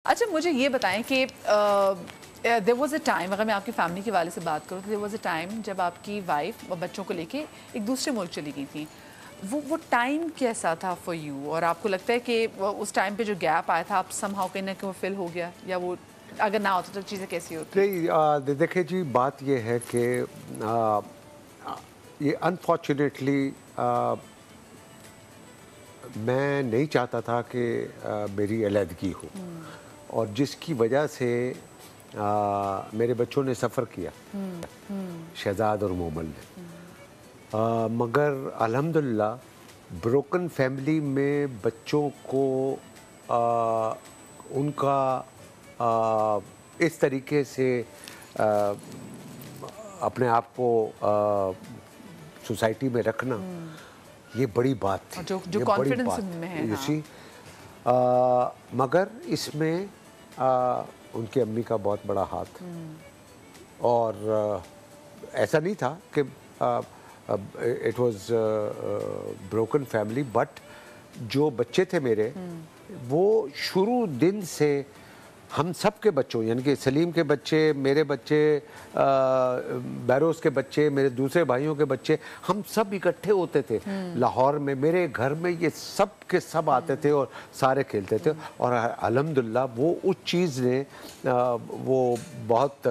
अच्छा मुझे ये बताएं कि देयर वाज अ टाइम, अगर मैं आपकी फैमिली के वाले से बात करूँ तो देयर वाज अ टाइम जब आपकी वाइफ और बच्चों को लेके एक दूसरे मुल्क चली गई थी। वो टाइम कैसा था फॉर यू, और आपको लगता है कि उस टाइम पे जो गैप आया था आप समहाउ कहीं ना कहीं फिल हो गया, या वो अगर ना होता तो चीज़ें कैसी होती? नहीं, देखिए जी, बात ये है कि ये अनफॉर्चुनेटली मैं नहीं चाहता था कि मेरी अलहदगी हो, और जिसकी वजह से मेरे बच्चों ने सफ़र किया, शहजाद और मोमल ने। मगर अल्हम्दुलिल्लाह ब्रोकन फैमिली में बच्चों को उनका इस तरीके से अपने आप को सोसाइटी में रखना, ये बड़ी बात थी। जो कॉन्फिडेंस में है, मगर इसमें उनकी अम्मी का बहुत बड़ा हाथ, और ऐसा नहीं था कि it was broken family, but जो बच्चे थे मेरे, वो शुरू दिन से हम सब के बच्चों, यानी कि सलीम के बच्चे, मेरे बच्चे, बैरोस के बच्चे, मेरे दूसरे भाइयों के बच्चे, हम सब इकट्ठे होते थे लाहौर में। मेरे घर में ये सब के सब आते थे और सारे खेलते थे, और अल्हम्दुलिल्लाह वो उस चीज़ ने वो बहुत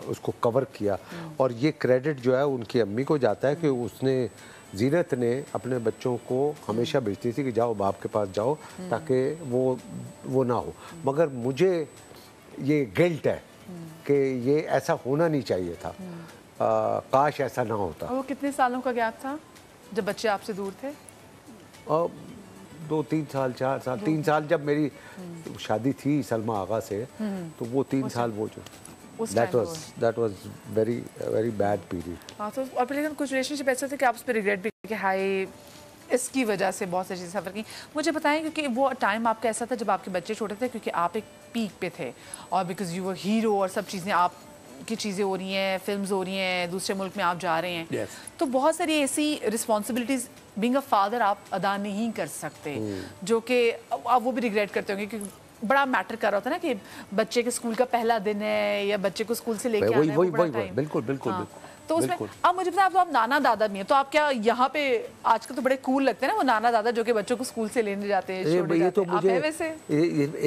उसको कवर किया, और ये क्रेडिट जो है उनकी अम्मी को जाता है कि उसने, जीनत ने अपने बच्चों को हमेशा भेजती थी कि जाओ बाप के पास जाओ, ताकि वो ना हो। मगर मुझे ये गिल्ट है कि ये ऐसा होना नहीं चाहिए था, काश ऐसा ना होता। और वो कितने सालों का गैप था जब बच्चे आपसे दूर थे? 2-3 साल, 4 साल, 3 साल जब मेरी शादी थी सलमा आगा से, तो वो 3 साल वो जो that was very bad period। हाँ, तो और फिर लेकिन कुछ रिलेशनशिप ऐसे थे कि आप उस पर रिग्रेट भी कि हाय इसकी वजह से बहुत सारी चीज़ें सफ़र की। मुझे बताएं, क्योंकि वो टाइम आपका ऐसा था जब आपके बच्चे छोटे थे, क्योंकि आप एक पीक पे थे, और बिकॉज यू वर हीरो, और सब चीज़ें आपकी चीज़ें हो रही हैं, फिल्म्स हो रही हैं, दूसरे मुल्क में आप जा रहे हैं, तो बहुत सारी ऐसी रिस्पॉन्सिबिलिटीज़ बीइंग अ फादर आप अदा नहीं कर सकते, जो कि आप वो भी रिग्रेट करते होंगे, क्योंकि बड़ा मैटर कर रहा होता है ना कि बच्चे के स्कूल का पहला दिन है, या बच्चे को स्कूल से लेके आना है, वो बड़ा टाइम। बिल्कुल। तो उसमें अब मुझे बताएं, आप नाना दादा भी हैं, तो आप क्या यहाँ पे आजकल तो बड़े कूल लगते हैं ना वो नाना दादा जो कि बच्चों को स्कूल से लेने जाते हैं, छोड़ने जाते हैं, आप हैं वैसे?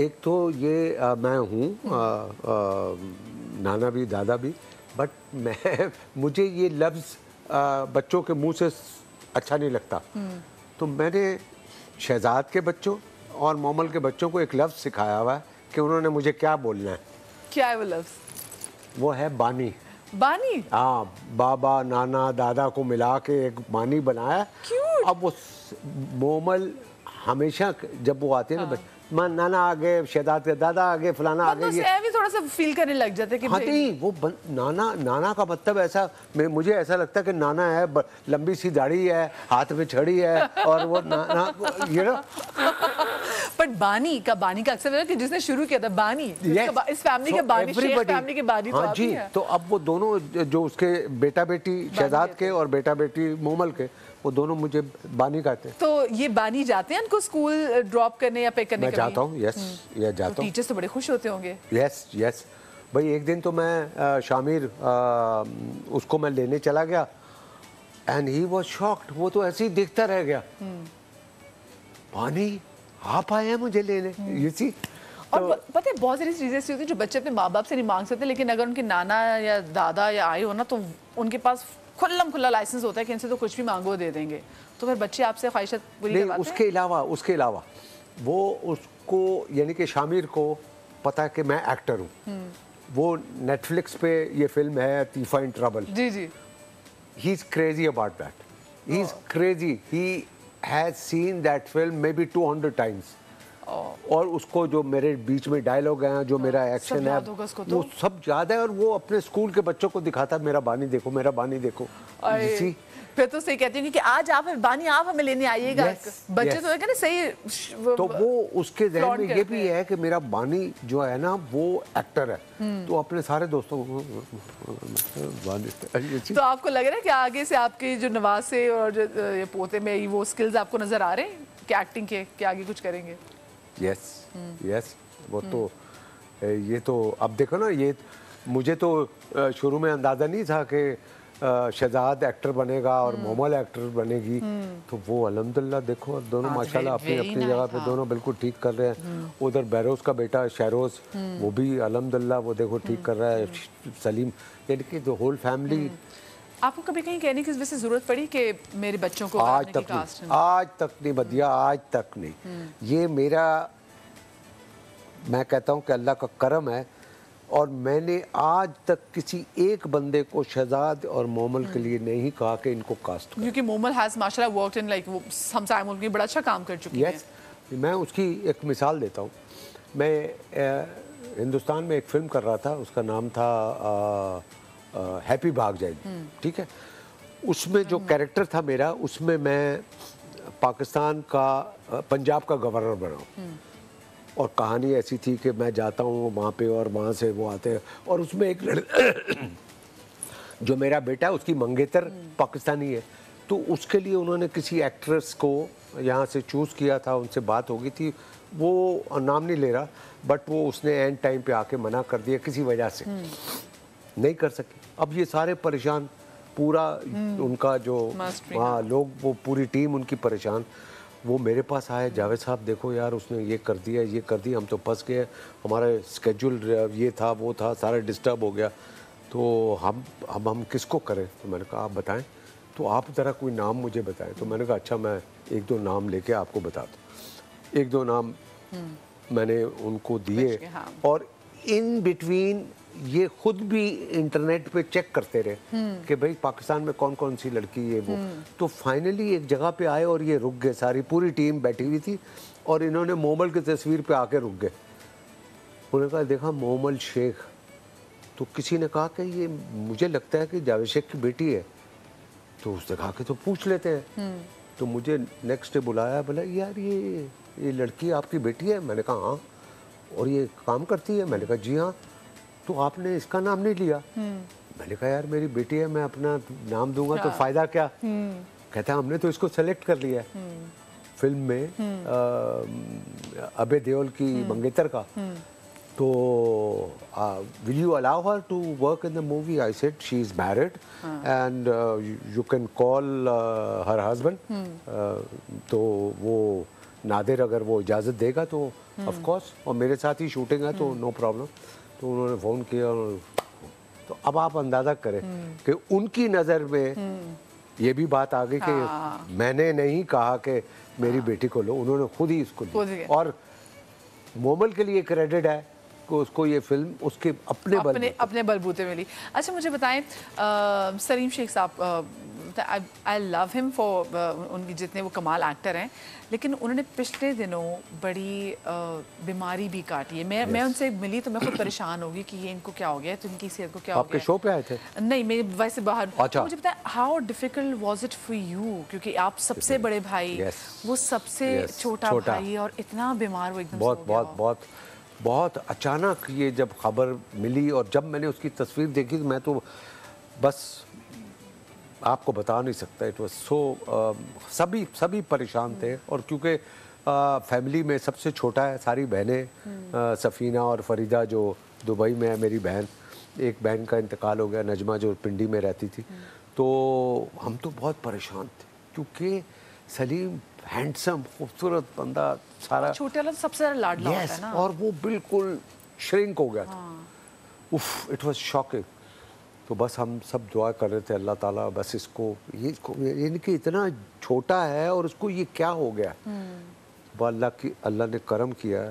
एक तो ये मैं हूँ नाना भी दादा भी, बट मुझे ये लफ्ज़ बच्चों के मुंह से अच्छा नहीं लगता, तो मैंने शहजाद के बच्चों और मोमल के बच्चों को एक लफ्ज़ सिखाया हुआ है कि उन्होंने मुझे क्या बोलना है। क्या है वो लफ्ज़? वो है बानी। बानी? हाँ, बाबा नाना दादा को मिला के एक बानी बनाया। क्यूट। अब वो मोमल हमेशा जब वो आते हैं ना, नाना आ गए, शहजाद के दादा आ गए, फलाना आ गए, ये भी थोड़ा सा फील करने लग जाते कि हाँ नहीं, वो नाना का मतलब ऐसा, मुझे ऐसा लगता है कि नाना है, लंबी सी दाढ़ी है, हाथ में छड़ी है, और वो नाना ये ना। बट बानी का अक्सर कि जिसने शुरू किया था बानी, इस फैमिली के बानी, शेख फैमिली के बानी, तो हाँ जी, तो अब वो दोनों जो उसके बेटा बेटी शहजाद के और बेटा बेटी मोमल के, वो दोनों मुझे बानी कहते हैं। तो ये बानी जाते हैं उनको स्कूल ड्रॉप करने या पिक करने? मैं जाता हूँ, यस, ये जाता हूँ। टीचर्स तो बड़े खुश होते होंगे। यस भाई, एक दिन तो मैं शामिर उसको मैं लेने चला गया, एंड ही वाज शॉक्ड, वो तो ऐसे ही देखता रह गया, बानी आप आए हैं मुझे लेने, यू सी। और पता है बहुत सारी चीज़ें ऐसी होती हैं जो बच्चे अपने माँ बाप से नहीं मांग सकते, लेकिन अगर उनके नाना या दादा या आए हो ना, तो उनके पास खुला लाइसेंस होता है कि इनसे तो कुछ भी मांगो दे देंगे, तो फिर बच्चे आपसे ख्वाहिशात पूरी करवाते हैं। उसके अलावा वो उसको, यानी कि शामिर को पता है कि मैं एक्टर हूँ, वो नेटफ्लिक्स पे ये फिल्म है तीफा इन ट्रबल, जी, he is crazy about that, he is crazy, he has seen that film maybe 200 times, और उसको जो मेरे बीच में डायलॉग हैं, जो मेरा एक्शन है, वो सब याद है, और वो अपने स्कूल के बच्चों को दिखाता है, मेरा बानी देखो, मेरा बानी देखो। फिर तो सही कहती हूँ कि आज आप बानी आप हमें लेने आइएगा। बच्चे तो है ना सही, तो वो उसके ज़हन में ये भी है कि मेरा बानी जो है ना वो एक्टर है, तो अपने सारे दोस्तों को बानी। तो आपको लग रहा है कि आगे से आपके जो नवासे और जो ये पोते में वो स्किल्स आपको नजर आ रहे हैं कि एक्टिंग के आगे कुछ करेंगे? यस वो तो ये तो अब देखो ना, ये मुझे तो शुरू में अंदाज़ा नहीं था कि शहजाद एक्टर बनेगा और मोमल एक्टर बनेगी। तो वो अल्हम्दुलिल्लाह देखो दोनों माशाल्लाह अपनी अपनी जगह पे दोनों बिल्कुल ठीक कर रहे हैं। उधर बैरोज का बेटा शहरोज वो भी अल्हम्दुलिल्लाह वो देखो ठीक कर रहा है। सलीम, यानी कि द होल फैमिली। आपको कभी कहीं कहने की वजह से जरूरत पड़ी कि मेरे बच्चों को आज तक नहीं बदिया, आज तक नहीं। ये मेरा, मैं कहता हूँ कि अल्लाह का करम है, और मैंने आज तक किसी एक बंदे को शहजाद और मोमल के लिए नहीं कहा कि इनको कास्ट करो। क्योंकि मोमल हैज माशाल्लाह वर्कड इन लाइक वो हमसाया मुल्क में बड़ा अच्छा काम कर चुकी है। मैं उसकी एक मिसाल देता हूँ। मैं हिंदुस्तान में एक फिल्म कर रहा था, उसका नाम था हैप्पी भाग जाएगी, ठीक है। उसमें जो कैरेक्टर था मेरा, उसमें मैं पाकिस्तान का पंजाब का गवर्नर बना। और कहानी ऐसी थी कि मैं जाता हूँ वहाँ पे और वहाँ से वो आते हैं, और उसमें एक जो मेरा बेटा है उसकी मंगेतर पाकिस्तानी है। तो उसके लिए उन्होंने किसी एक्ट्रेस को यहाँ से चूज़ किया था, उनसे बात हो गई थी, वो नाम नहीं ले रहा, बट वो उसने एंड टाइम पे आके मना कर दिया किसी वजह से, नहीं कर सकी। अब ये सारे परेशान, पूरा उनका जो वहाँ लोग, वो पूरी टीम उनकी परेशान। वो मेरे पास आए, जावेद साहब देखो यार उसने ये कर दिया, ये कर दिया, हम तो फंस गए, हमारा स्केड्यूल ये था वो था, सारा डिस्टर्ब हो गया, तो हम किसको करें। तो मैंने कहा आप बताएं, तो आप ज़रा कोई नाम मुझे बताएं। तो मैंने कहा अच्छा मैं एक दो नाम लेके आपको बताता हूँ। एक दो नाम मैंने उनको दिए, और इन बिटवीन ये खुद भी इंटरनेट पे चेक करते रहे कि भाई पाकिस्तान में कौन कौन सी लड़की है वो। तो फाइनली एक जगह पे आए और ये रुक गए, सारी पूरी टीम बैठी हुई थी, और इन्होंने मोमल की तस्वीर पे आके रुक गए। उन्होंने कहा देखा मोमल शेख, तो किसी ने कहा कि ये मुझे लगता है कि जावेद शेख की बेटी है। तो उसने कहा कि तो पूछ लेते हैं। तो मुझे नेक्स्ट डे बुलाया, बोला यार ये लड़की आपकी बेटी है? मैंने कहा हाँ। और ये काम करती है? मैंने कहा जी हाँ। तो आपने इसका नाम नहीं लिया? मैंने कहा यार मेरी बेटी है, मैं अपना नाम दूंगा तो फायदा क्या? कहता है हमने तो इसको सेलेक्ट कर लिया है फिल्म में, अभय देओल की मंगेतर का। तो will you allow her to work in the movie? I said she is married and you can call her husband. तो वो नादिर अगर वो इजाज़त देगा तो ऑफ कोर्स, और मेरे साथ ही शूटिंग है तो नो प्रॉब्लम। तो उन्होंने फ़ोन किया, और तो अब आप अंदाज़ा करें कि उनकी नज़र में ये भी बात आ गई कि मैंने नहीं कहा कि मेरी बेटी को लो, उन्होंने खुद ही इसको लिया। और मोमल के लिए क्रेडिट है कि उसको ये फिल्म उसके अपने बलबूते मिली। अच्छा मुझे बताएं, सलीम शेख साहब, आई लव हिम फॉर उनकी जितने वो कमाल एक्टर हैं, लेकिन उन्होंने पिछले दिनों बड़ी बीमारी भी काटी है। मैं उनसे मिली तो मैं खुद परेशान होगी कि ये इनको क्या हो गया, तो इनकी सेहत को क्या हो गया। आपके शो पे आए थे? नहीं, मैं वैसे बाहर। अच्छा। तो मुझे बताएं how difficult was it for you, क्योंकि आप सबसे बड़े भाई, वो सबसे छोटा भाई, और इतना बीमार वो एकदम बहुत बहुत बहुत बहुत अचानक ये जब खबर मिली, और जब मैंने उसकी तस्वीर देखी तो मैं तो बस आपको बता नहीं सकता। इट वाज सो, सभी परेशान थे। और क्योंकि फैमिली में सबसे छोटा है, सारी बहनें, सफ़ीना और फरीदा जो दुबई में है, मेरी बहन, एक बहन का इंतकाल हो गया, नजमा जो पिंडी में रहती थी। तो हम तो बहुत परेशान थे, क्योंकि सलीम हैंडसम खूबसूरत बंदा, सारा छोटे वाला सबसे ज़्यादा लाडला होता है ना, और वो बिल्कुल श्रिंक हो गया था। उफ, इट वाज शॉकिंग। तो बस हम सब दुआ कर रहे थे अल्लाह ताला बस इसको इनकी इतना छोटा है और उसको ये क्या हो गया। अल्लाह ने करम किया।